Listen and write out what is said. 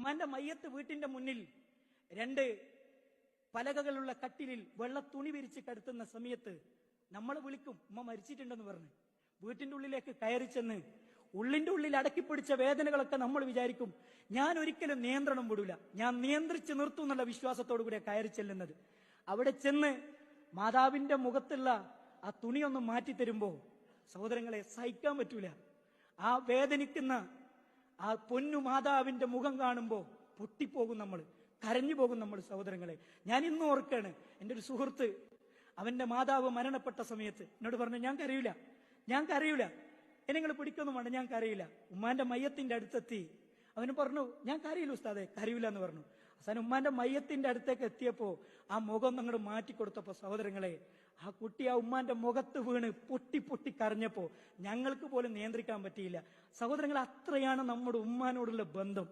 ഉമ്മാന്റെ മയ്യത്ത് വീട്ടിന്റെ മുന്നിൽ 2 പലകകളുള്ള കട്ടിലിൽ വെള്ള തുണി വിരിച്ച് കടത്തുന്ന സമയത്ത് നമ്മളെ വിളിക്കും, ഉമ്മ മരിച്ചിട്ടുണ്ടെന്ന് പറഞ്ഞ്. വീട്ടിന്റെ ഉള്ളിലേക്ക് കയറി ചെന്ന് ഉള്ളിന്റെ ഉള്ളിൽ അടക്കിപ്പിടിച്ച വേദനകളൊക്കെ നമ്മൾ വിചാരിക്കും, ഞാൻ ഒരിക്കലും നിയന്ത്രണം വിടൂല, ഞാൻ നിയന്ത്രിച്ച് നിർത്തും എന്നുള്ള വിശ്വാസത്തോടു കൂടിയാണ് കയറി ചെല്ലുന്നത്. അവിടെ ചെന്ന് മാതാവിന്റെ മുഖത്തുള്ള ആ തുണിയൊന്ന് മാറ്റിത്തരുമ്പോ സഹോദരങ്ങളെ സഹിക്കാൻ പറ്റൂല. ആ വേദനിക്കുന്ന ആ പൊന്നു മാതാവിന്റെ മുഖം കാണുമ്പോ പൊട്ടിപ്പോകും നമ്മൾ, കരഞ്ഞു പോകും നമ്മൾ സഹോദരങ്ങളെ. ഞാൻ ഇന്നും ഓർക്കാണ്, എൻ്റെ ഒരു സുഹൃത്ത് അവന്റെ മാതാവ് മരണപ്പെട്ട സമയത്ത് എന്നോട് പറഞ്ഞു, ഞാൻ കരയൂല, എന്നെ നിങ്ങൾ പിടിക്കൊന്നും വേണ്ട, ഞാൻ കരയില്ല. ഉമ്മാന്റെ മയ്യത്തിന്റെ അടുത്തെത്തി. അവന് പറഞ്ഞു, ഞാൻ കരയില്ല ഉസ്താദെ, കരയൂല എന്ന് പറഞ്ഞു. അവസാനം ഉമ്മാന്റെ മയ്യത്തിന്റെ അടുത്തേക്ക് എത്തിയപ്പോ ആ മുഖം അങ്ങോട്ട് മാറ്റിക്കൊടുത്തപ്പോ സഹോദരങ്ങളെ, ആ കുട്ടി ആ ഉമ്മാന്റെ മുഖത്ത് വീണ് പൊട്ടി പൊട്ടി കരഞ്ഞപ്പോ ഞങ്ങൾക്ക് പോലും നിയന്ത്രിക്കാൻ പറ്റിയില്ല സഹോദരങ്ങൾ. അത്രയാണ് നമ്മുടെ ഉമ്മാനോടുള്ള ബന്ധം.